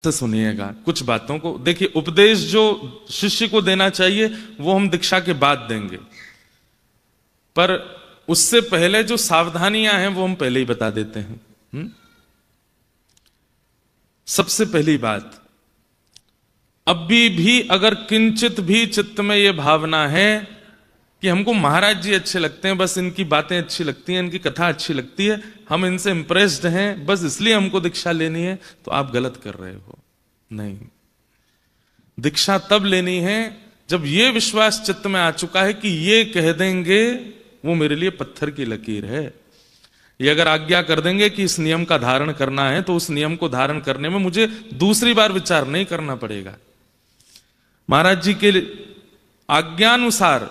से सुनिएगा कुछ बातों को। देखिए, उपदेश जो शिष्य को देना चाहिए वो हम दीक्षा के बाद देंगे, पर उससे पहले जो सावधानियां हैं वो हम पहले ही बता देते हैं। सबसे पहली बात, अभी भी अगर किंचित भी चित्त में ये भावना है कि हमको महाराज जी अच्छे लगते हैं, बस इनकी बातें अच्छी लगती हैं, इनकी कथा अच्छी लगती है, हम इनसे इंप्रेस्ड हैं, बस इसलिए हमको दीक्षा लेनी है, तो आप गलत कर रहे हो। नहीं, दीक्षा तब लेनी है जब ये विश्वास चित्त में आ चुका है कि ये कह देंगे वो मेरे लिए पत्थर की लकीर है। ये अगर आज्ञा कर देंगे कि इस नियम का धारण करना है, तो उस नियम को धारण करने में मुझे दूसरी बार विचार नहीं करना पड़ेगा। महाराज जी के आज्ञानुसार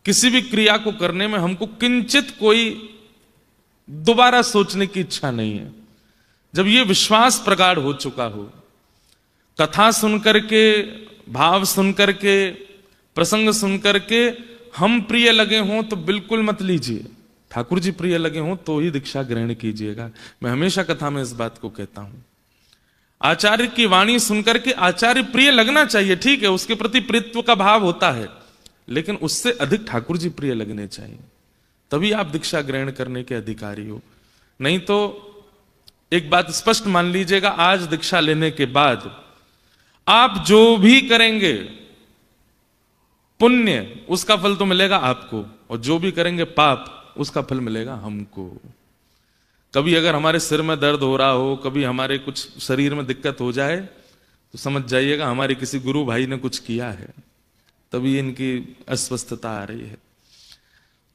किसी भी क्रिया को करने में हमको किंचित कोई दोबारा सोचने की इच्छा नहीं है। जब ये विश्वास प्रगाढ़ हो चुका हो, कथा सुनकर के, भाव सुनकर के, प्रसंग सुनकर के हम प्रिय लगे हों तो बिल्कुल मत लीजिए। ठाकुर जी प्रिय लगे हों तो ही दीक्षा ग्रहण कीजिएगा। मैं हमेशा कथा में इस बात को कहता हूं। आचार्य की वाणी सुनकर के आचार्य प्रिय लगना चाहिए, ठीक है, उसके प्रति प्रीत्व का भाव होता है, लेकिन उससे अधिक ठाकुर जी प्रिय लगने चाहिए, तभी आप दीक्षा ग्रहण करने के अधिकारी हो। नहीं तो एक बात स्पष्ट मान लीजिएगा, आज दीक्षा लेने के बाद आप जो भी करेंगे पुण्य उसका फल तो मिलेगा आपको, और जो भी करेंगे पाप उसका फल मिलेगा हमको। कभी अगर हमारे सिर में दर्द हो रहा हो, कभी हमारे कुछ शरीर में दिक्कत हो जाए, तो समझ जाइएगा हमारे किसी गुरु भाई ने कुछ किया है, तभी इनकी अस्वस्थता आ रही है।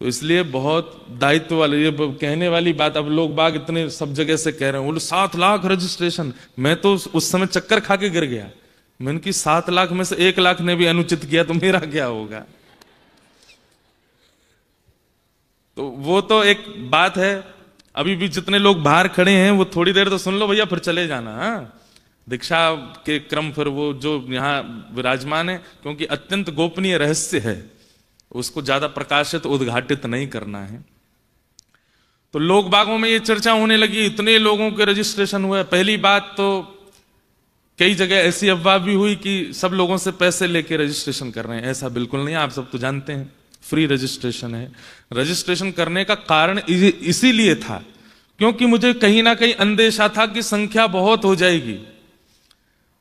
तो इसलिए बहुत दायित्व वाले, ये कहने वाली बात अब लोग बाग इतने सब जगह से कह रहे हैं, बोले 7 लाख रजिस्ट्रेशन। मैं तो उस समय चक्कर खा के गिर गया। मैंने कि 7 लाख में से 1 लाख ने भी अनुचित किया तो मेरा क्या होगा। तो वो तो एक बात है। अभी भी जितने लोग बाहर खड़े हैं वो थोड़ी देर तो सुन लो भैया, फिर चले जाना। हाँ, दीक्षा के क्रम फिर वो जो यहां विराजमान है, क्योंकि अत्यंत गोपनीय रहस्य है, उसको ज्यादा प्रकाशित उद्घाटित नहीं करना है। तो लोग बागों में ये चर्चा होने लगी, इतने लोगों के रजिस्ट्रेशन हुए। पहली बात तो कई जगह ऐसी अफवाह भी हुई कि सब लोगों से पैसे लेके रजिस्ट्रेशन कर रहे हैं। ऐसा बिल्कुल नहीं, आप सब तो जानते हैं फ्री रजिस्ट्रेशन है। रजिस्ट्रेशन करने का कारण इसीलिए था क्योंकि मुझे कहीं ना कहीं अंदेशा था कि संख्या बहुत हो जाएगी,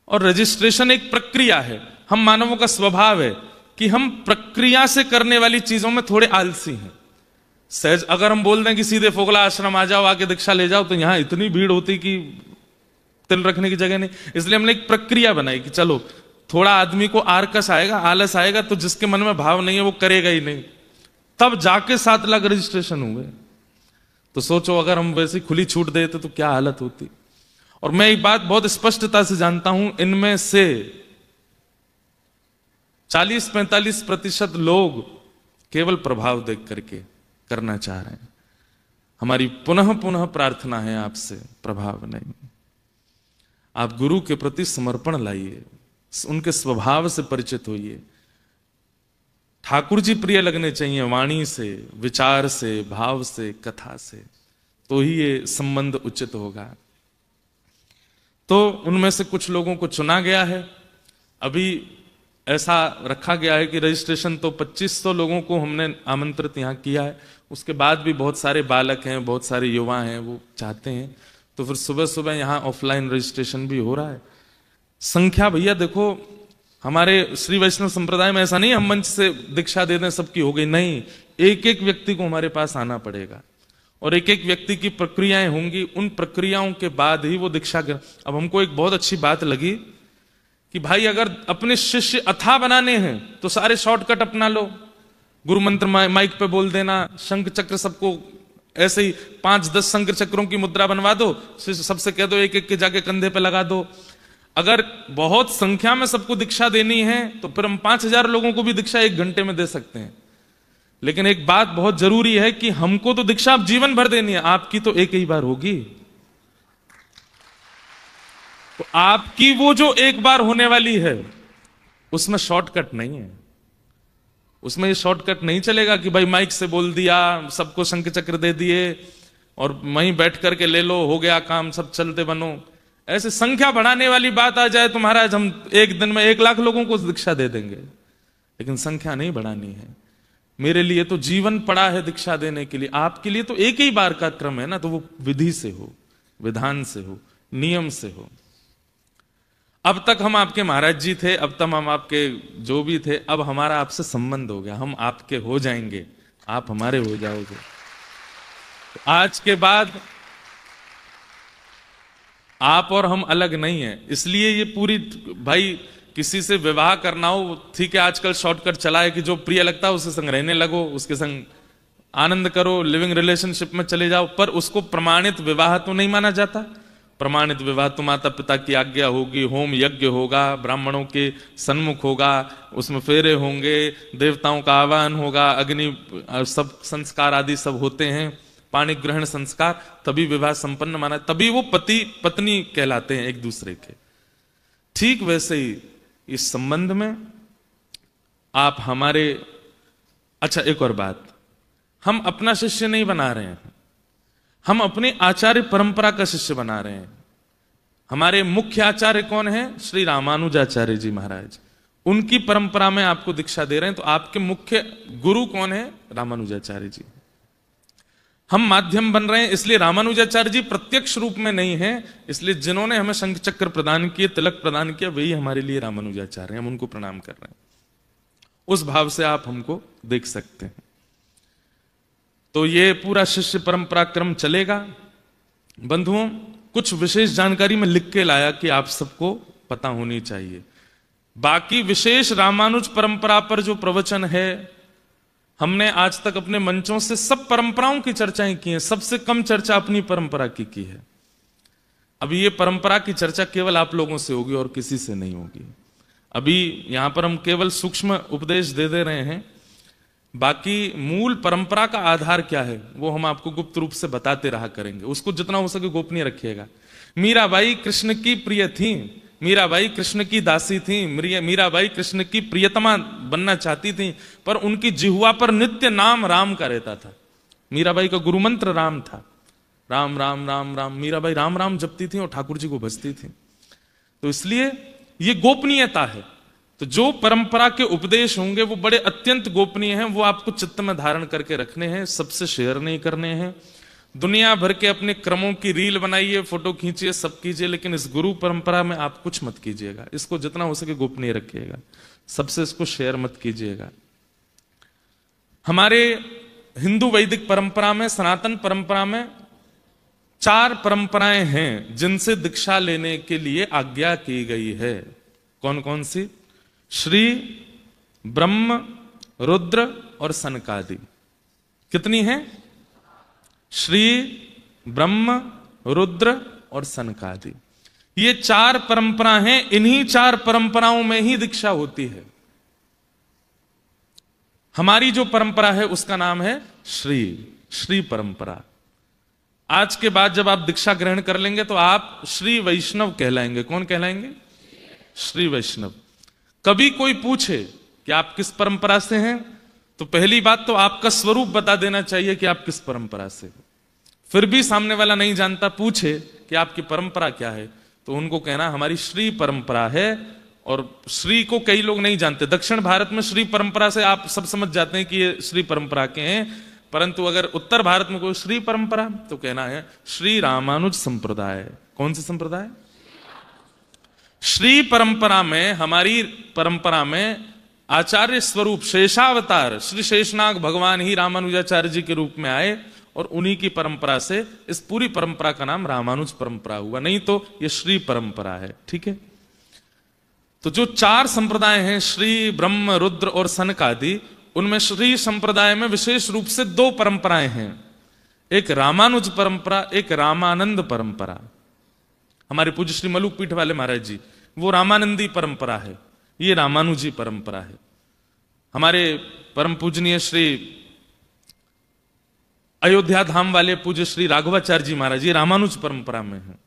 और रजिस्ट्रेशन एक प्रक्रिया है। हम मानवों का स्वभाव है कि हम प्रक्रिया से करने वाली चीजों में थोड़े आलसी हैं। सहज अगर हम बोल दें कि सीधे फोगला आश्रम आ जाओ, आके दीक्षा ले जाओ, तो यहां इतनी भीड़ होती कि तिल रखने की जगह नहीं। इसलिए हमने एक प्रक्रिया बनाई कि चलो थोड़ा आदमी को आरकस आएगा, आलस आएगा, तो जिसके मन में भाव नहीं है वो करेगा ही नहीं। तब जाके 7 लाख रजिस्ट्रेशन हुए। तो सोचो अगर हम वैसी खुली छूट देते तो क्या हालत होती। और मैं एक बात बहुत स्पष्टता से जानता हूं, इनमें से 40-45% लोग केवल प्रभाव देख करके करना चाह रहे हैं। हमारी पुनः पुनः प्रार्थना है आपसे, प्रभाव नहीं। आप गुरु के प्रति समर्पण लाइए, उनके स्वभाव से परिचित होइए। ठाकुर जी प्रिय लगने चाहिए, वाणी से, विचार से, भाव से, कथा से, तो ही ये संबंध उचित होगा। तो उनमें से कुछ लोगों को चुना गया है। अभी ऐसा रखा गया है कि रजिस्ट्रेशन तो 2500 लोगों को हमने आमंत्रित यहां किया है। उसके बाद भी बहुत सारे बालक हैं, बहुत सारे युवा हैं, वो चाहते हैं, तो फिर सुबह सुबह यहां ऑफलाइन रजिस्ट्रेशन भी हो रहा है। संख्या भैया देखो, हमारे श्री वैष्णव संप्रदाय में ऐसा नहीं हम मंच से दीक्षा दे दें सबकी हो गई, नहीं। एक एक व्यक्ति को हमारे पास आना पड़ेगा, और एक एक व्यक्ति की प्रक्रियाएं होंगी। उन प्रक्रियाओं के बाद ही वो दीक्षा। अब हमको एक बहुत अच्छी बात लगी कि भाई अगर अपने शिष्य अथाह बनाने हैं तो सारे शॉर्टकट अपना लो। गुरु मंत्र माइक पे बोल देना, शंख चक्र सबको ऐसे ही 5-10 शंख चक्रों की मुद्रा बनवा दो, सबसे कह दो एक एक के जाके कंधे पे लगा दो। अगर बहुत संख्या में सबको दीक्षा देनी है तो फिर हम 5000 लोगों को भी दीक्षा 1 घंटे में दे सकते हैं। लेकिन एक बात बहुत जरूरी है कि हमको तो दीक्षा अब जीवन भर देनी है, आपकी तो एक ही बार होगी। तो आपकी वो जो एक बार होने वाली है उसमें शॉर्टकट नहीं है। उसमें ये शॉर्टकट नहीं चलेगा कि भाई माइक से बोल दिया, सबको शंख चक्र दे दिए और वहीं बैठ करके ले लो, हो गया काम, सब चलते बनो। ऐसे संख्या बढ़ाने वाली बात आ जाए तो महाराज हम एक दिन में 1 लाख लोगों को दीक्षा दे देंगे, लेकिन संख्या नहीं बढ़ानी है। मेरे लिए तो जीवन पड़ा है दीक्षा देने के लिए, आपके लिए तो एक ही बार का क्रम है ना, तो वो विधि से हो, विधान से हो, नियम से हो। अब तक हम आपके महाराज जी थे, अब तक हम आपके जो भी थे, अब हमारा आपसे संबंध हो गया, हम आपके हो जाएंगे, आप हमारे हो जाओगे। तो आज के बाद आप और हम अलग नहीं है। इसलिए ये पूरी, भाई किसी से विवाह करना हो, ठीक है, आजकल शॉर्टकट चला है कि जो प्रिय लगता है उसके संग रहने लगो, उसके संग आनंद करो, लिविंग रिलेशनशिप में चले जाओ, पर उसको प्रमाणित विवाह तो नहीं माना जाता। प्रमाणित विवाह तो माता पिता की आज्ञा होगी, होम यज्ञ होगा, ब्राह्मणों के सन्मुख होगा, उसमें फेरे होंगे, देवताओं का आह्वान होगा, अग्नि सब संस्कार आदि सब होते हैं, पाणी ग्रहण संस्कार, तभी विवाह संपन्न माना, तभी वो पति पत्नी कहलाते हैं एक दूसरे के। ठीक वैसे ही इस संबंध में आप हमारे, अच्छा एक और बात, हम अपना शिष्य नहीं बना रहे हैं, हम अपने आचार्य परंपरा का शिष्य बना रहे हैं। हमारे मुख्य आचार्य कौन है? श्री रामानुजाचार्य जी महाराज, उनकी परंपरा में आपको दीक्षा दे रहे हैं। तो आपके मुख्य गुरु कौन है? रामानुजाचार्य जी। हम माध्यम बन रहे हैं, इसलिए रामानुजाचार्य जी प्रत्यक्ष रूप में नहीं है, इसलिए जिन्होंने हमें शंख चक्र प्रदान किए, तिलक प्रदान किया, वही हमारे लिए रामानुजाचार्य हैं, हम उनको प्रणाम कर रहे हैं। उस भाव से आप हमको देख सकते हैं। तो ये पूरा शिष्य परंपरा क्रम चलेगा। बंधुओं, कुछ विशेष जानकारी में लिख के लाया कि आप सबको पता होनी चाहिए। बाकी विशेष रामानुज परंपरा पर जो प्रवचन है, हमने आज तक अपने मंचों से सब परंपराओं की चर्चाएं की हैं, सबसे कम चर्चा अपनी परंपरा की है। अभी ये परंपरा की चर्चा केवल आप लोगों से होगी और किसी से नहीं होगी। अभी यहां पर हम केवल सूक्ष्म उपदेश दे रहे हैं, बाकी मूल परंपरा का आधार क्या है वो हम आपको गुप्त रूप से बताते रहा करेंगे। उसको जितना हो सके गोपनीय रखिएगा। मीराबाई कृष्ण की प्रिय थी, मीराबाई कृष्ण की दासी थी, मीराबाई कृष्ण की प्रियतमा बनना चाहती थी, पर उनकी जिह्वा पर नित्य नाम राम का रहता था। मीराबाई का गुरु मंत्र राम था, राम राम राम राम। मीराबाई राम राम जपती थी और ठाकुर जी को भजती थी। तो इसलिए ये गोपनीयता है। तो जो परंपरा के उपदेश होंगे वो बड़े अत्यंत गोपनीय हैं, वो आपको चित्त में धारण करके रखने हैं, सबसे शेयर नहीं करने हैं। दुनिया भर के अपने क्रमों की रील बनाइए, फोटो खींचिए, सब कीजिए, लेकिन इस गुरु परंपरा में आप कुछ मत कीजिएगा। इसको जितना हो सके गोपनीय रखिएगा, सबसे इसको शेयर मत कीजिएगा। हमारे हिंदू वैदिक परंपरा में, सनातन परंपरा में 4 परंपराएं हैं जिनसे दीक्षा लेने के लिए आज्ञा की गई है। कौन कौन सी? श्री, ब्रह्म, रुद्र और सनकादि। कितनी है? श्री, ब्रह्म, रुद्र और सनकादि। ये 4 परंपरा हैं। इन्हीं 4 परंपराओं में ही दीक्षा होती है। हमारी जो परंपरा है उसका नाम है श्री परंपरा। आज के बाद जब आप दीक्षा ग्रहण कर लेंगे तो आप श्री वैष्णव कहलाएंगे। कौन कहलाएंगे? श्री वैष्णव। कभी कोई पूछे कि आप किस परंपरा से हैं, तो पहली बात तो आपका स्वरूप बता देना चाहिए कि आप किस परंपरा से। फिर भी सामने वाला नहीं जानता, पूछे कि आपकी परंपरा क्या है, तो उनको कहना हमारी श्री परंपरा है। और श्री को कई लोग नहीं जानते। दक्षिण भारत में श्री परंपरा से आप सब समझ जाते हैं कि ये श्री परंपरा के हैं, परंतु अगर उत्तर भारत में कोई श्री परंपरा, तो कहना है श्री रामानुज संप्रदाय। कौन सी संप्रदाय? श्री परंपरा में, हमारी परंपरा में आचार्य स्वरूप शेषावतार श्री शेषनाग भगवान ही रामानुजाचार्य जी के रूप में आए और उन्हीं की परंपरा से इस पूरी परंपरा का नाम रामानुज परंपरा हुआ, नहीं तो ये श्री परंपरा है। ठीक है। तो जो 4 संप्रदाय हैं, श्री, ब्रह्म, रुद्र और सनकादि, उनमें श्री संप्रदाय में विशेष रूप से 2 परंपराएं हैं। एक रामानुज परंपरा, एक रामानंद परंपरा। हमारे पूज्य श्री मलुक पीठ वाले महाराज जी, वो रामानंदी परंपरा है, ये रामानुजी परंपरा है। हमारे परम पूजनीय श्री अयोध्या धाम वाले पूज्य श्री राघवाचार्य जी महाराज, ये रामानुज परंपरा में है।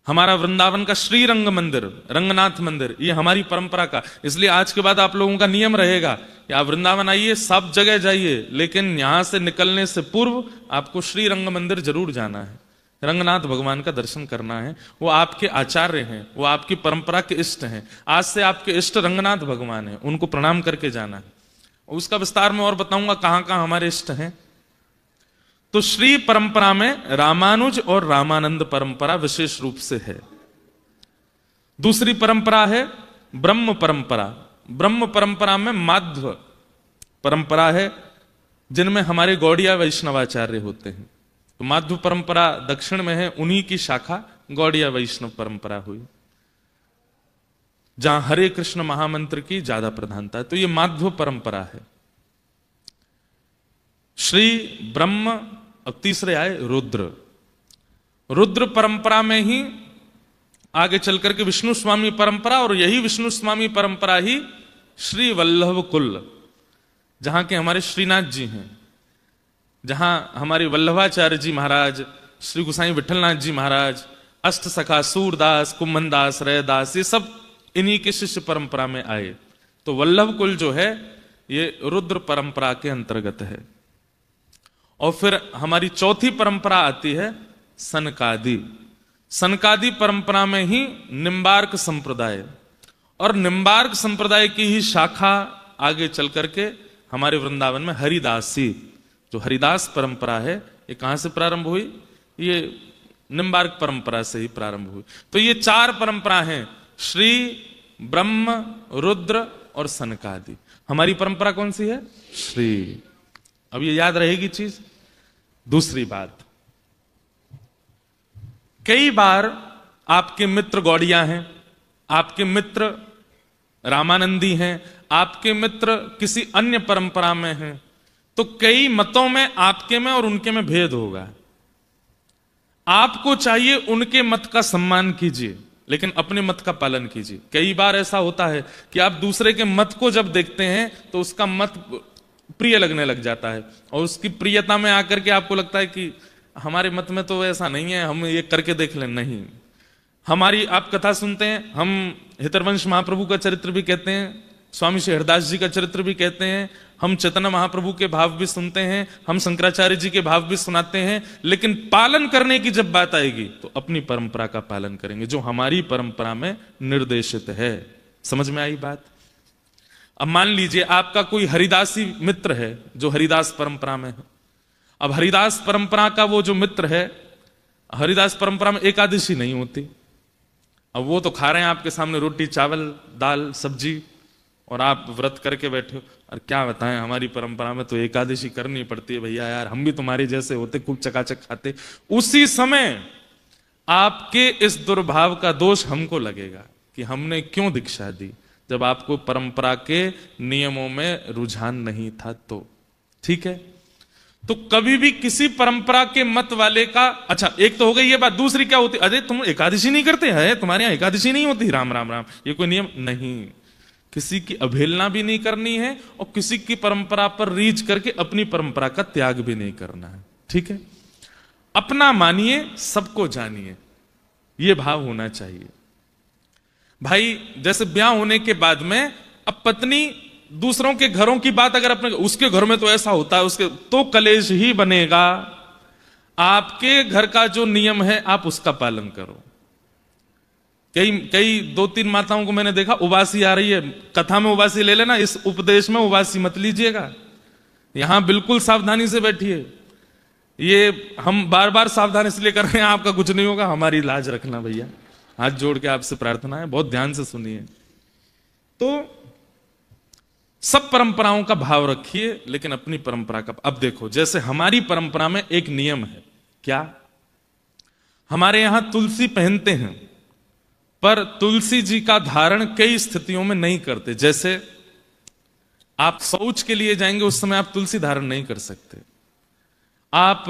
हमारा वृंदावन का श्री रंग मंदिर, रंगनाथ मंदिर, ये हमारी परंपरा का। इसलिए आज के बाद आप लोगों का नियम रहेगा कि आप वृंदावन आइए, सब जगह जाइए, लेकिन यहां से निकलने से पूर्व आपको श्री रंग मंदिर जरूर जाना है। रंगनाथ भगवान का दर्शन करना है। वो आपके आचार्य हैं, वो आपकी परंपरा के इष्ट हैं। आज से आपके इष्ट रंगनाथ भगवान हैं, उनको प्रणाम करके जाना है। उसका विस्तार में और बताऊंगा कहां कहां हमारे इष्ट हैं। तो श्री परंपरा में रामानुज और रामानंद परंपरा विशेष रूप से है। दूसरी परंपरा है ब्रह्म परंपरा। ब्रह्म परंपरा में माध्व परंपरा है, जिनमें हमारे गौड़िया वैष्णवाचार्य होते हैं। तो माध्व परंपरा दक्षिण में है, उन्हीं की शाखा गौड़िया वैष्णव परंपरा हुई, जहां हरे कृष्ण महामंत्र की ज्यादा प्रधानता है। तो ये माध्व परंपरा है। श्री ब्रह्म, अब तीसरे आए रुद्र। रुद्र परंपरा में ही आगे चल करके विष्णु स्वामी परंपरा, और यही विष्णु स्वामी परंपरा ही श्री वल्लभ कुल, जहां के हमारे श्रीनाथ जी हैं, जहां हमारे वल्लभाचार्य जी महाराज, श्री गोसाई विठलनाथ जी महाराज, अष्ट सखा सूरदास, कुम्भनदास, रैदास, ये सब इन्हीं के शिष्य परंपरा में आए। तो वल्लभ कुल जो है ये रुद्र परंपरा के अंतर्गत है। और फिर हमारी चौथी परंपरा आती है सनकादि। सनकादि परंपरा में ही निम्बार्क संप्रदाय, और निम्बार्क संप्रदाय की ही शाखा आगे चल करके हमारे वृंदावन में हरिदासी, जो हरिदास परंपरा है, ये कहां से प्रारंभ हुई? ये निम्बार्क परंपरा से ही प्रारंभ हुई। तो ये चार परंपरा हैं, श्री, ब्रह्म, रुद्र और सनकादि। हमारी परंपरा कौन सी है? श्री। अब ये याद रहेगी चीज। दूसरी बात, कई बार आपके मित्र गौड़िया हैं, आपके मित्र रामानंदी हैं, आपके मित्र किसी अन्य परंपरा में हैं, तो कई मतों में आपके में और उनके में भेद होगा। आपको चाहिए उनके मत का सम्मान कीजिए, लेकिन अपने मत का पालन कीजिए। कई बार ऐसा होता है कि आप दूसरे के मत को जब देखते हैं तो उसका मत प्रिय लगने लग जाता है, और उसकी प्रियता में आकर के आपको लगता है कि हमारे मत में तो ऐसा नहीं है, हम ये करके देख लें। नहीं, हमारी आप कथा सुनते हैं, हम हितरवंश महाप्रभु का चरित्र भी कहते हैं, स्वामी श्री हरदास जी का चरित्र भी कहते हैं, हम चैतन्य महाप्रभु के भाव भी सुनते हैं, हम शंकराचार्य जी के भाव भी सुनाते हैं, लेकिन पालन करने की जब बात आएगी तो अपनी परंपरा का पालन करेंगे, जो हमारी परंपरा में निर्देशित है। समझ में आई बात? अब मान लीजिए आपका कोई हरिदासी मित्र है जो हरिदास परंपरा में है। अब हरिदास परंपरा का वो जो मित्र है, हरिदास परंपरा में एकादशी नहीं होती। अब वो तो खा रहे हैं आपके सामने रोटी, चावल, दाल, सब्जी, और आप व्रत करके बैठे हो। और क्या बताएं, हमारी परंपरा में तो एकादशी करनी पड़ती है भैया, यार हम भी तुम्हारे जैसे होते, खूब चकाचक खाते। उसी समय आपके इस दुर्भाव का दोष हमको लगेगा कि हमने क्यों दीक्षा दी, जब आपको परंपरा के नियमों में रुझान नहीं था। तो ठीक है, तो कभी भी किसी परंपरा के मत वाले का, अच्छा एक तो हो गई ये बात। दूसरी क्या होती? अरे तुम एकादशी नहीं करते हैं, तुम्हारे यहां एकादशी नहीं होती? राम राम राम, ये कोई नियम नहीं। किसी की अवहेलना भी नहीं करनी है, और किसी की परंपरा पर रीझ करके अपनी परंपरा का त्याग भी नहीं करना है। ठीक है, अपना मानिए, सबको जानिए, यह भाव होना चाहिए। भाई जैसे ब्याह होने के बाद में अब पत्नी दूसरों के घरों की बात अगर अपने, उसके घर में तो ऐसा होता है, उसके तो कलेश ही बनेगा। आपके घर का जो नियम है आप उसका पालन करो। कई 2-3 माताओं को मैंने देखा, उबासी आ रही है, कथा में उबासी ले लेना, इस उपदेश में उबासी मत लीजिएगा। यहां बिल्कुल सावधानी से बैठिए। ये हम बार बार सावधान इसलिए कर रहे हैं, आपका कुछ नहीं होगा, हमारी लाज रखना भैया, हाथ जोड़ के आपसे प्रार्थना है, बहुत ध्यान से सुनिए। तो सब परंपराओं का भाव रखिए, लेकिन अपनी परंपरा का। अब देखो, जैसे हमारी परंपरा में एक नियम है, क्या? हमारे यहां तुलसी पहनते हैं, पर तुलसी जी का धारण कई स्थितियों में नहीं करते। जैसे आप शौच के लिए जाएंगे, उस समय आप तुलसी धारण नहीं कर सकते। आप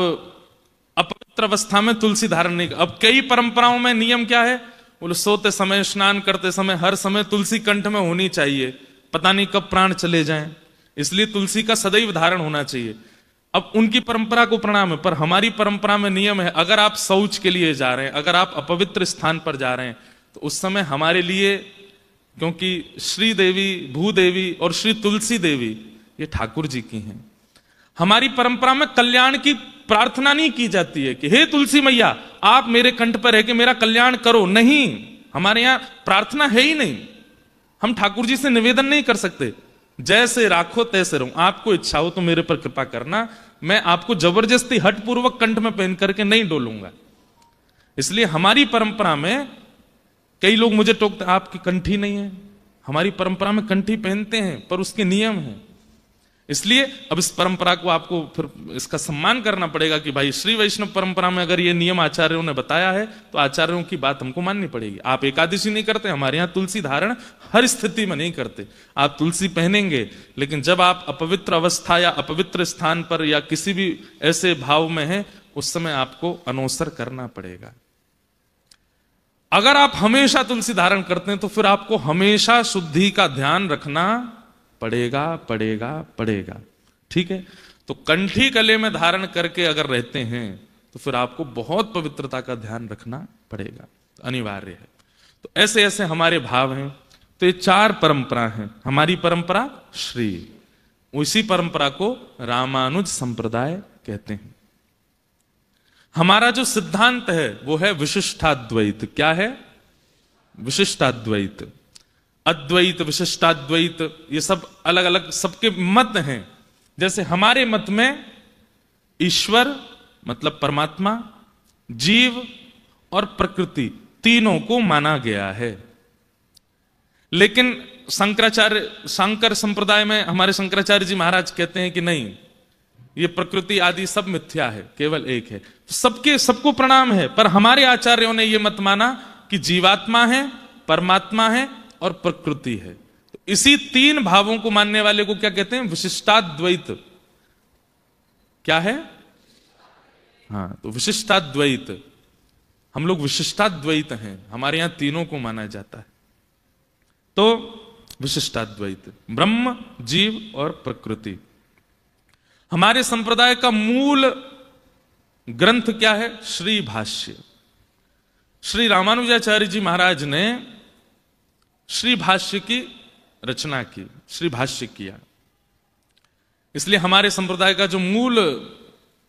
अपवित्र अवस्था में तुलसी धारण नहीं कर। अब कई परंपराओं में नियम क्या है? बोले सोते समय, स्नान करते समय, हर समय तुलसी कंठ में होनी चाहिए, पता नहीं कब प्राण चले जाएं, इसलिए तुलसी का सदैव धारण होना चाहिए। अब उनकी परंपरा को प्रणाम है, पर हमारी परंपरा में नियम है, अगर आप शौच के लिए जा रहे हैं, अगर आप अपवित्र स्थान पर जा रहे हैं, तो उस समय हमारे लिए, क्योंकि श्री देवी, भूदेवी और श्री तुलसी देवी ये ठाकुर जी की हैं, हमारी परंपरा में कल्याण की प्रार्थना नहीं की जाती है कि हे तुलसी मैया आप मेरे कंठ पर रह के मेरा कल्याण करो। नहीं, हमारे यहां प्रार्थना है ही नहीं। हम ठाकुर जी से निवेदन नहीं कर सकते, जैसे राखो तैसे रहूं, आपको इच्छा हो तो मेरे पर कृपा करना, मैं आपको जबरदस्ती हठपूर्वक कंठ में पहन करके नहीं डोलूंगा। इसलिए हमारी परंपरा में कई लोग मुझे टोकते, आपकी कंठी नहीं है। हमारी परंपरा में कंठी पहनते हैं, पर उसके नियम हैं। इसलिए अब इस परंपरा को आपको फिर इसका सम्मान करना पड़ेगा कि भाई श्री वैष्णव परंपरा में अगर ये नियम आचार्यों ने बताया है तो आचार्यों की बात हमको माननी पड़ेगी। आप एकादशी नहीं करते, हमारे यहां तुलसी धारण हर स्थिति में नहीं करते। आप तुलसी पहनेंगे, लेकिन जब आप अपवित्र अवस्था या अपवित्र स्थान पर या किसी भी ऐसे भाव में हैं, उस समय आपको अनोसर करना पड़ेगा। अगर आप हमेशा तुलसी धारण करते हैं तो फिर आपको हमेशा शुद्धि का ध्यान रखना पड़ेगा पड़ेगा पड़ेगा। ठीक है, तो कंठी गले में धारण करके अगर रहते हैं तो फिर आपको बहुत पवित्रता का ध्यान रखना पड़ेगा, अनिवार्य है। तो ऐसे ऐसे हमारे भाव हैं। तो ये 4 परंपरा हैं। हमारी परंपरा श्री, उसी परंपरा को रामानुज संप्रदाय कहते हैं। हमारा जो सिद्धांत है वो है विशिष्टाद्वैत। क्या है? विशिष्टाद्वैत। अद्वैत, विशिष्टाद्वैत, ये सब अलग अलग सबके मत हैं। जैसे हमारे मत में ईश्वर मतलब परमात्मा, जीव और प्रकृति तीनों को माना गया है। लेकिन शंकर संप्रदाय में हमारे शंकराचार्य जी महाराज कहते हैं कि नहीं, ये प्रकृति आदि सब मिथ्या है, केवल एक है। सबको प्रणाम है, पर हमारे आचार्यों ने यह मत माना कि जीवात्मा है, परमात्मा है और प्रकृति है। तो इसी 3 भावों को मानने वाले को क्या कहते हैं? विशिष्टाद्वैत। क्या है? हाँ, तो विशिष्टाद्वैत। हम लोग विशिष्टाद्वैत हैं, हमारे यहां तीनों को माना जाता है। तो विशिष्टाद्वैत, ब्रह्म, जीव और प्रकृति। हमारे संप्रदाय का मूल ग्रंथ क्या है? श्री भाष्य। श्री रामानुजाचार्य जी महाराज ने श्री भाष्य की रचना की, श्री भाष्य किया। इसलिए हमारे संप्रदाय का जो मूल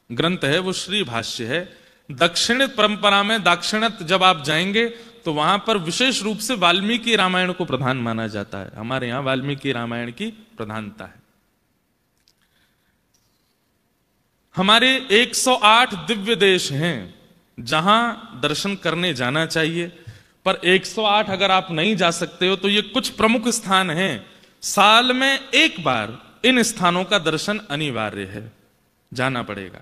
ग्रंथ है वो श्री भाष्य है। दक्षिण परंपरा में दाक्षिणात्य जब आप जाएंगे तो वहां पर विशेष रूप से वाल्मीकि रामायण को प्रधान माना जाता है। हमारे यहां वाल्मीकि रामायण की प्रधानता है। हमारे 108 दिव्य देश हैं जहां दर्शन करने जाना चाहिए, पर 108 अगर आप नहीं जा सकते हो तो ये कुछ प्रमुख स्थान हैं। साल में एक बार इन स्थानों का दर्शन अनिवार्य है, जाना पड़ेगा।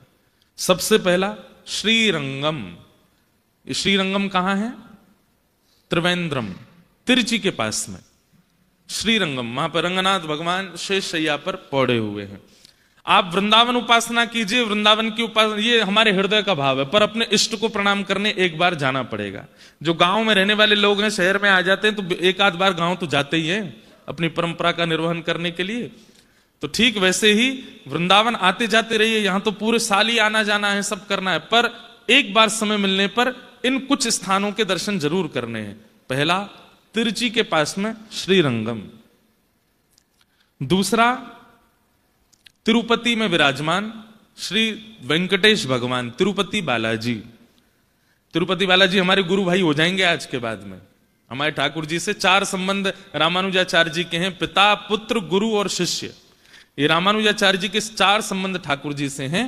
सबसे पहला श्रीरंगम। ये श्रीरंगम कहां है? त्रिवेंद्रम, तिरुचि के पास में श्रीरंगम। वहां पर रंगनाथ भगवान शेष शैया पर पौड़े हुए हैं। आप वृंदावन उपासना कीजिए, वृंदावन की उपासना, ये हमारे हृदय का भाव है, पर अपने इष्ट को प्रणाम करने एक बार जाना पड़ेगा। जो गांव में रहने वाले लोग हैं, शहर में आ जाते हैं तो एक आध बार गांव तो जाते ही हैं अपनी परंपरा का निर्वहन करने के लिए। तो ठीक वैसे ही वृंदावन आते जाते रहिए। यहां तो पूरे साल ही आना जाना है, सब करना है, पर एक बार समय मिलने पर इन कुछ स्थानों के दर्शन जरूर करने हैं। पहला तिरुचि के पास में श्रीरंगम। दूसरा तिरुपति में विराजमान श्री वेंकटेश भगवान, तिरुपति बालाजी। तिरुपति बालाजी हमारे गुरु भाई हो जाएंगे आज के बाद में। हमारे ठाकुर जी से 4 संबंध रामानुजाचार्य जी के हैं, पिता, पुत्र, गुरु और शिष्य। ये रामानुजाचार्य जी के 4 संबंध ठाकुर जी से हैं।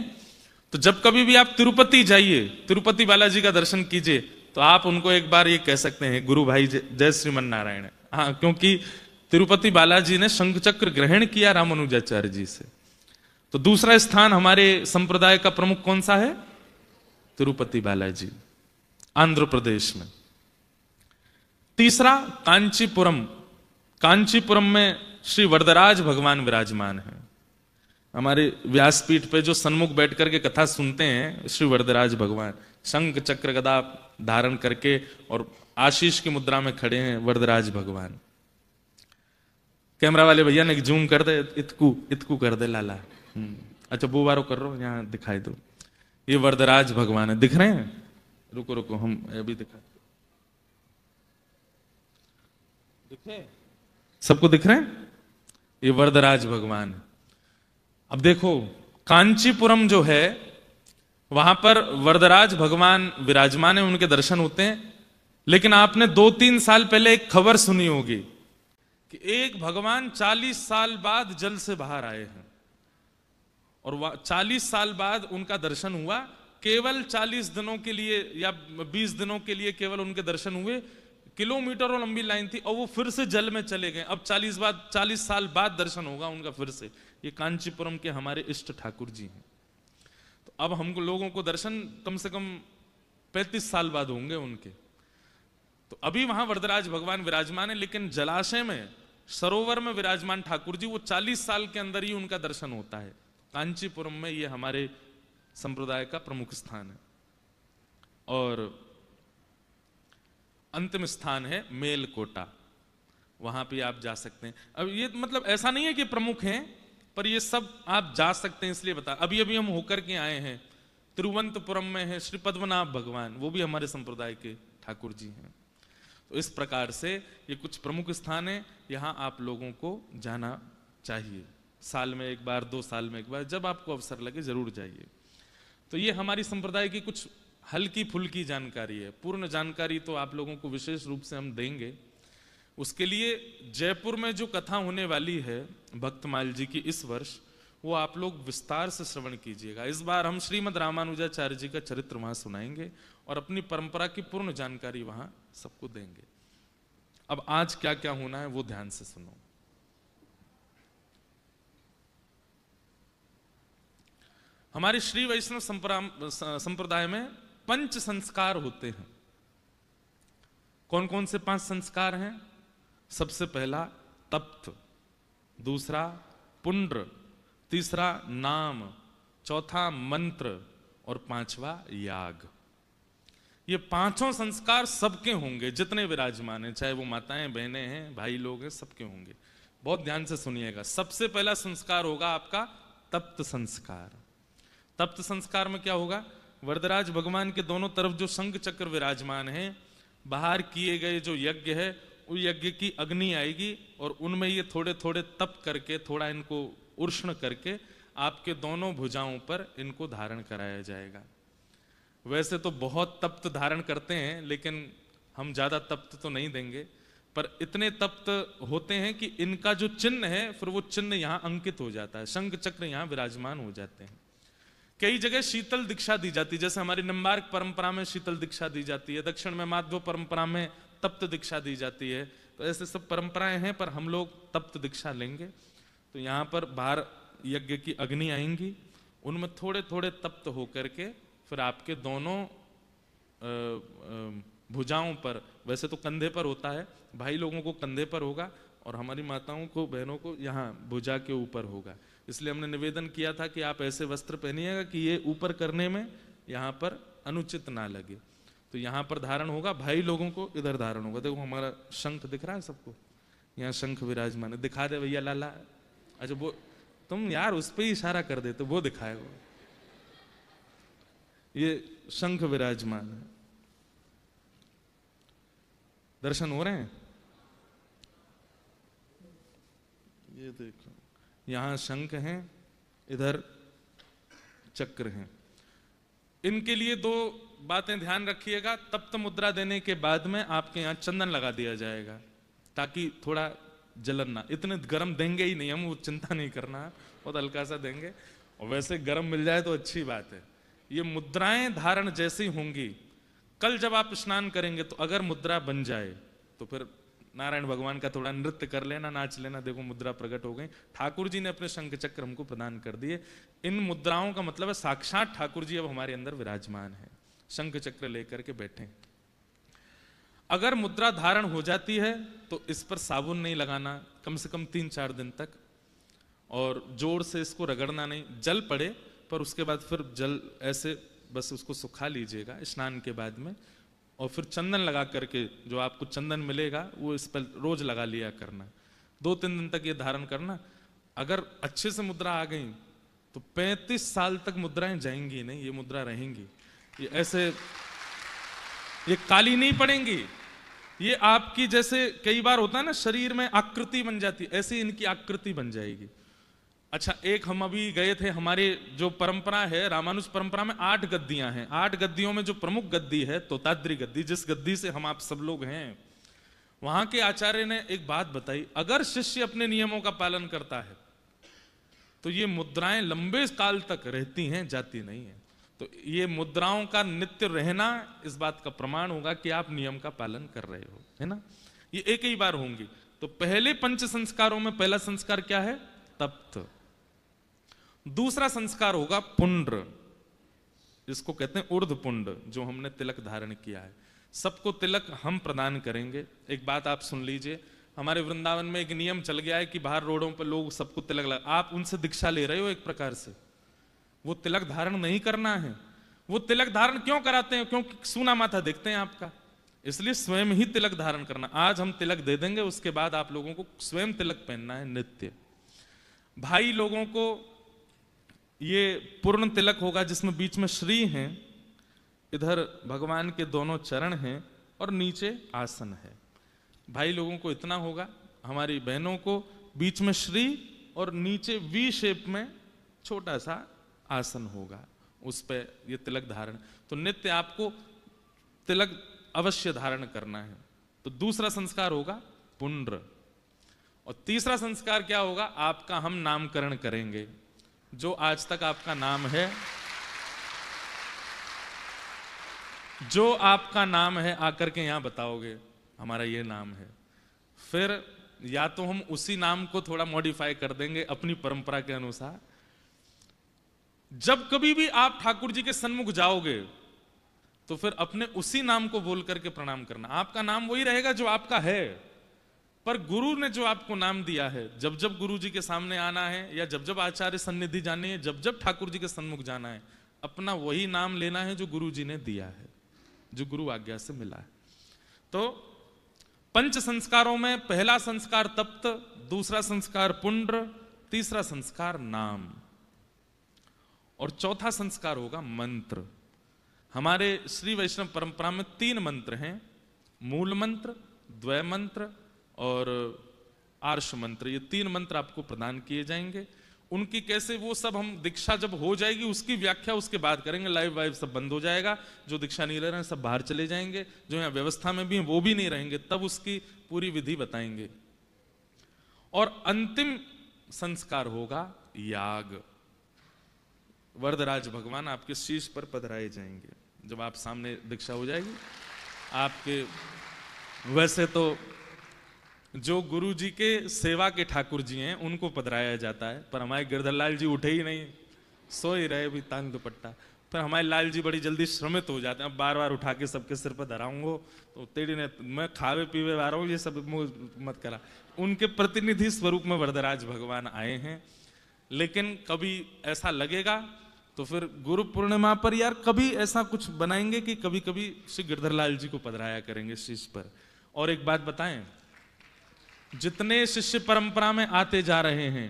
तो जब कभी भी आप तिरुपति जाइए, तिरुपति बालाजी का दर्शन कीजिए, तो आप उनको एक बार ये कह सकते हैं, गुरु भाई जय श्रीमन नारायण। हाँ, क्योंकि तिरुपति बालाजी ने शंख चक्र ग्रहण किया रामानुजाचार्य जी से। तो दूसरा स्थान हमारे संप्रदाय का प्रमुख कौन सा है? तिरुपति बालाजी, आंध्र प्रदेश में। तीसरा कांचीपुरम। कांचीपुरम में श्री वरदराज भगवान विराजमान है। हमारे व्यासपीठ पे जो सन्मुख बैठ करके कथा सुनते हैं, श्री वरदराज भगवान शंख चक्र गदा धारण करके और आशीष की मुद्रा में खड़े हैं वरदराज भगवान। कैमरा वाले भैया ने जूम कर दे, इतकू कर दे लाला। अच्छा, वो बारो कर रहा, यहां दिखाई दो। ये वरदराज भगवान है, दिख रहे हैं? रुको रुको, हम अभी दिखा, दिखे? सबको दिख रहे हैं? ये वरदराज भगवान है। अब देखो, कांचीपुरम जो है वहां पर वरदराज भगवान विराजमान है, उनके दर्शन होते हैं। लेकिन आपने 2-3 साल पहले एक खबर सुनी होगी कि एक भगवान 40 साल बाद जल से बाहर आए हैं और 40 साल बाद उनका दर्शन हुआ। केवल 40 दिनों के लिए या 20 दिनों के लिए केवल उनके दर्शन हुए। किलोमीटरों लंबी लाइन थी और वो फिर से जल में चले गए। अब 40 साल बाद दर्शन होगा उनका फिर से। ये कांचीपुरम के हमारे इष्ट ठाकुर जी हैं। तो अब हमको लोगों को दर्शन कम से कम 35 साल बाद होंगे उनके। तो अभी वहां वरदराज भगवान विराजमान है, लेकिन जलाशय में, सरोवर में विराजमान ठाकुर जी, वो 40 साल के अंदर ही उनका दर्शन होता है। कांचीपुरम में ये हमारे संप्रदाय का प्रमुख स्थान है। और अंतिम स्थान है मेलकोटा, वहां पे आप जा सकते हैं। अब ये मतलब ऐसा नहीं है कि प्रमुख हैं, पर ये सब आप जा सकते हैं, इसलिए बता। अभी अभी हम होकर के आए हैं, तिरुवनंतपुरम में है श्री पद्मनाभ भगवान, वो भी हमारे संप्रदाय के ठाकुर जी हैं। तो इस प्रकार से ये कुछ प्रमुख स्थान है, यहाँ आप लोगों को जाना चाहिए। साल में एक बार, 2 साल में एक बार, जब आपको अवसर लगे जरूर जाइए। तो ये हमारी संप्रदाय की कुछ हल्की फुल्की जानकारी है। पूर्ण जानकारी तो आप लोगों को विशेष रूप से हम देंगे। उसके लिए जयपुर में जो कथा होने वाली है भक्तमाल जी की इस वर्ष, वो आप लोग विस्तार से श्रवण कीजिएगा। इस बार हम श्रीमद् रामानुजाचार्य जी का चरित्र वहां सुनाएंगे और अपनी परंपरा की पूर्ण जानकारी वहां सबको देंगे। अब आज क्या क्या होना है वो ध्यान से सुनो। हमारे श्री वैष्णव संप्रदाय में 5 संस्कार होते हैं। कौन कौन से 5 संस्कार हैं? सबसे पहला तप्त, दूसरा पुंड्र, तीसरा नाम, चौथा मंत्र और 5वां याग। ये 5 संस्कार सबके होंगे, जितने विराजमान हैं, चाहे वो माताएं, बहनें हैं, भाई लोग हैं, सबके होंगे। बहुत ध्यान से सुनिएगा। सबसे पहला संस्कार होगा आपका तप्त संस्कार। तप्त संस्कार में क्या होगा? वरदराज भगवान के दोनों तरफ जो शंख चक्र विराजमान है, बाहर किए गए जो यज्ञ है, उस यज्ञ की अग्नि आएगी और उनमें ये थोड़े थोड़े तप करके, थोड़ा इनको उष्ण करके आपके दोनों भुजाओं पर इनको धारण कराया जाएगा। वैसे तो बहुत तप्त धारण करते हैं, लेकिन हम ज्यादा तप्त तो नहीं देंगे, पर इतने तप्त होते हैं कि इनका जो चिन्ह है, फिर वो चिन्ह यहाँ अंकित हो जाता है। शंख चक्र यहाँ विराजमान हो जाते हैं। कई जगह शीतल दीक्षा दी जाती है, जैसे हमारी निम्बार्क परंपरा में शीतल दीक्षा दी जाती है, दक्षिण में माधव परंपरा में तप्त दीक्षा दी जाती है। तो ऐसे सब परंपराएं हैं, पर हम लोग तप्त दीक्षा लेंगे। तो यहाँ पर बाहर यज्ञ की अग्नि आएंगी, उनमें थोड़े थोड़े तप्त होकर के फिर आपके दोनों भुजाओं पर, वैसे तो कंधे पर होता है, भाई लोगों को कंधे पर होगा और हमारी माताओं को, बहनों को यहाँ भुजा के ऊपर होगा। इसलिए हमने निवेदन किया था कि आप ऐसे वस्त्र पहनिएगा कि ये ऊपर करने में यहाँ पर अनुचित ना लगे। तो यहाँ पर धारण होगा, भाई लोगों को इधर धारण होगा। देखो हमारा शंख दिख रहा है सबको, यहाँ शंख विराजमान है। दिखा दे भैया लाला। अच्छा वो तुम यार उस पर ही इशारा कर दे तो वो दिखाए। वो ये शंख विराजमान है। दर्शन हो रहे हैं? ये देखो, यहां शंख हैं, इधर चक्र हैं। इनके लिए 2 बातें ध्यान रखिएगा। तप्त मुद्रा देने के बाद में आपके यहाँ चंदन लगा दिया जाएगा, ताकि थोड़ा जलन ना। इतने गरम देंगे ही नहीं हम, वो चिंता नहीं करना, बहुत हल्का सा देंगे। और वैसे गरम मिल जाए तो अच्छी बात है। ये मुद्राएं धारण जैसी होंगी। कल जब आप स्नान करेंगे तो अगर मुद्रा बन जाए तो फिर नारायण भगवान का थोड़ा नृत्य कर लेना, नाच लेना। देखो मुद्रा प्रकट हो गई। ठाकुर जी ने अपने शंख चक्र हमको प्रदान कर दिए। इन मुद्राओं का मतलब है साक्षात ठाकुर जी अब हमारे अंदर विराजमान है, शंख चक्र लेकर के बैठे। अगर मुद्रा धारण हो जाती है तो इस पर साबुन नहीं लगाना कम से कम 3-4 दिन तक, और जोर से इसको रगड़ना नहीं। जल पड़े पर उसके बाद फिर जल ऐसे बस उसको सुखा लीजिएगा स्नान के बाद में, और फिर चंदन लगा करके, जो आपको चंदन मिलेगा वो इस पर रोज लगा लिया करना। 2-3 दिन तक ये धारण करना। अगर अच्छे से मुद्रा आ गई तो 35 साल तक मुद्राएं जाएंगी नहीं, ये मुद्रा रहेंगी। ये ऐसे, ये काली नहीं पड़ेंगी। ये आपकी, जैसे कई बार होता है ना शरीर में आकृति बन जाती, ऐसी इनकी आकृति बन जाएगी। अच्छा, एक हम अभी गए थे, हमारे जो परंपरा है रामानुज परंपरा में 8 गद्दियां हैं। 8 गद्दियों में जो प्रमुख गद्दी है तोताद्री गद्दी, जिस गद्दी से हम आप सब लोग हैं, वहां के आचार्य ने एक बात बताई, अगर शिष्य अपने नियमों का पालन करता है तो ये मुद्राएं लंबे काल तक रहती हैं, जाती नहीं है। तो ये मुद्राओं का नित्य रहना इस बात का प्रमाण होगा कि आप नियम का पालन कर रहे हो, है ना। ये एक ही बार होंगी। तो पहले पंच संस्कारों में पहला संस्कार क्या है? तप्त। दूसरा संस्कार होगा पुंड्र, इसको कहते हैं ऊर्ध्व पुंड, जो हमने तिलक धारण किया है। सबको तिलक हम प्रदान करेंगे। एक बात आप सुन लीजिए, हमारे वृंदावन में एक नियम चल गया है कि बाहर रोडों पर लोग सबको तिलक लगा, आप उनसे दीक्षा ले रहे हो एक प्रकार से। वो तिलक धारण नहीं करना है। वो तिलक धारण क्यों कराते हैं? क्योंकि सूना माथा देखते हैं आपका, इसलिए स्वयं ही तिलक धारण करना। आज हम तिलक दे देंगे, उसके बाद आप लोगों को स्वयं तिलक पहनना है नित्य। भाई लोगों को ये पूर्ण तिलक होगा जिसमें बीच में श्री हैं, इधर भगवान के दोनों चरण हैं और नीचे आसन है। भाई लोगों को इतना होगा, हमारी बहनों को बीच में श्री और नीचे वी शेप में छोटा सा आसन होगा, उस पे ये तिलक धारण। तो नित्य आपको तिलक अवश्य धारण करना है। तो दूसरा संस्कार होगा पुंड्र। और तीसरा संस्कार क्या होगा? आपका हम नामकरण करेंगे। जो आज तक आपका नाम है, जो आपका नाम है आकर के यहां बताओगे हमारा ये नाम है। फिर या तो हम उसी नाम को थोड़ा मॉडिफाई कर देंगे अपनी परंपरा के अनुसार। जब कभी भी आप ठाकुर जी के सन्मुख जाओगे तो फिर अपने उसी नाम को बोल करके प्रणाम करना। आपका नाम वही रहेगा जो आपका है, पर गुरु ने जो आपको नाम दिया है, जब जब गुरु जी के सामने आना है या जब जब आचार्य सन्निधि जानी है, जब जब ठाकुर जी के सन्मुख जाना है, अपना वही नाम लेना है जो गुरु जी ने दिया है, जो गुरु आज्ञा से मिला है। तो पंच संस्कारों में पहला संस्कार तप्त, दूसरा संस्कार पुंड्र, तीसरा संस्कार नाम और चौथा संस्कार होगा मंत्र। हमारे श्री वैष्णव परंपरा में 3 मंत्र हैं, मूल मंत्र, द्वय मंत्र और आर्ष मंत्र। ये 3 मंत्र आपको प्रदान किए जाएंगे। उनकी कैसे, वो सब हम दीक्षा जब हो जाएगी उसकी व्याख्या उसके बाद करेंगे। लाइव वाइव सब बंद हो जाएगा, जो दीक्षा नहीं ले रहे हैं सब बाहर चले जाएंगे, जो यहाँ व्यवस्था में भी हैं वो भी नहीं रहेंगे, तब उसकी पूरी विधि बताएंगे। और अंतिम संस्कार होगा याग। वरदराज भगवान आपके शीश पर पधराए जाएंगे जब आप सामने दीक्षा हो जाएगी आपके। वैसे तो जो गुरु जी के सेवा के ठाकुर जी हैं उनको पधराया जाता है, पर हमारे गिरधर लाल जी उठे ही नहीं, सो ही रहे भी तांग दुपट्टा। पर हमारे लाल जी बड़ी जल्दी श्रमित हो जाते हैं, अब बार बार उठा के सबके सिर पर धराऊंगो तो तेरी ने मैं खावे पीवे आ रहा हूँ, ये सब मत करा। उनके प्रतिनिधि स्वरूप में वरदराज भगवान आए हैं। लेकिन कभी ऐसा लगेगा तो फिर गुरु पूर्णिमा पर यार कभी ऐसा कुछ बनाएंगे कि कभी कभी श्री गिरधर लाल जी को पधराया करेंगे शीश पर। और एक बात बताएं, जितने शिष्य परंपरा में आते जा रहे हैं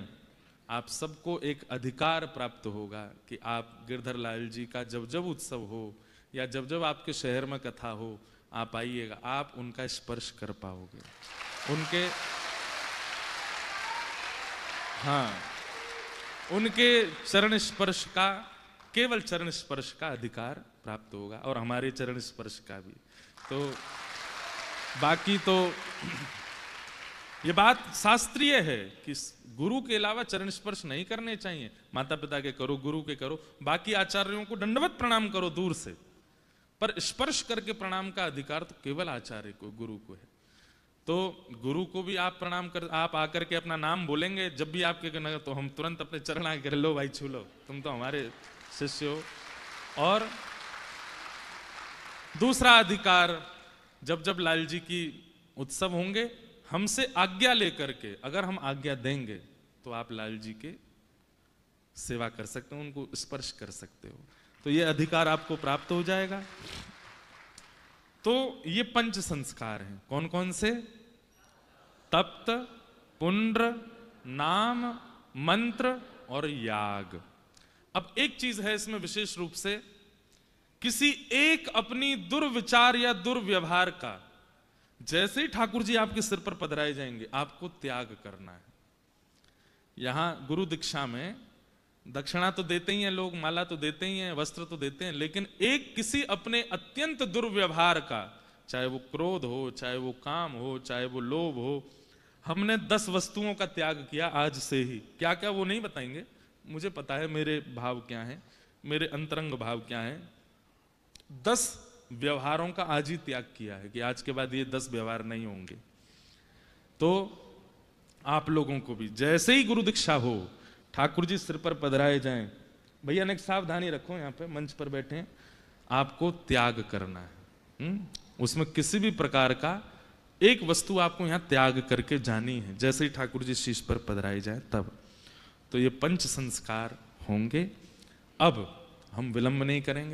आप सबको एक अधिकार प्राप्त होगा कि आप गिरधर लाल जी का जब जब उत्सव हो या जब जब आपके शहर में कथा हो आप आइएगा, आप उनका स्पर्श कर पाओगे। उनके उनके चरण स्पर्श का, केवल चरण स्पर्श का अधिकार प्राप्त होगा और हमारे चरण स्पर्श का भी। तो बाकी तो ये बात शास्त्रीय है कि गुरु के अलावा चरण स्पर्श नहीं करने चाहिए। माता पिता के करो, गुरु के करो, बाकी आचार्यों को दंडवत प्रणाम करो दूर से, पर स्पर्श करके प्रणाम का अधिकार तो केवल आचार्य को, गुरु को है। तो गुरु को भी आप प्रणाम कर, आप आकर के अपना नाम बोलेंगे जब भी आपके नगर, तो हम तुरंत अपने चरण आके लो भाई छू लो, तुम तो हमारे शिष्य हो। और दूसरा अधिकार, जब जब लाल जी की उत्सव होंगे हमसे आज्ञा लेकर के, अगर हम आज्ञा देंगे तो आप लाल जी के सेवा कर सकते हो, उनको स्पर्श कर सकते हो, तो ये अधिकार आपको प्राप्त हो जाएगा। तो ये पंच संस्कार हैं, कौन कौन से? तप्त, पुंड्र, नाम, मंत्र और याग। अब एक चीज है इसमें विशेष रूप से, किसी एक अपनी दुर्विचार या दुर्व्यवहार का जैसे ही ठाकुर जी आपके सिर पर पधराए जाएंगे आपको त्याग करना है। यहां गुरु दीक्षा में दक्षिणा तो देते ही हैं लोग, माला तो देते ही हैं, वस्त्र तो देते हैं, लेकिन एक किसी अपने अत्यंत दुर्व्यवहार का, चाहे वो क्रोध हो, चाहे वो काम हो, चाहे वो लोभ हो, हमने 10 वस्तुओं का त्याग किया आज से ही। क्या क्या वो नहीं बताएंगे, मुझे पता है मेरे भाव क्या है, मेरे अंतरंग भाव क्या है। 10 व्यवहारों का आज ही त्याग किया है कि आज के बाद ये 10 व्यवहार नहीं होंगे। तो आप लोगों को भी जैसे ही गुरु दीक्षा हो, ठाकुर जी सिर पर पधराए जाएं, भैया ने सावधानी रखो, यहाँ पे मंच पर बैठे हैं, आपको त्याग करना है। उसमें किसी भी प्रकार का एक वस्तु आपको यहाँ त्याग करके जानी है, जैसे ही ठाकुर जी शीश पर पधराए जाए तब। तो ये पंच संस्कार होंगे। अब हम विलंब नहीं करेंगे,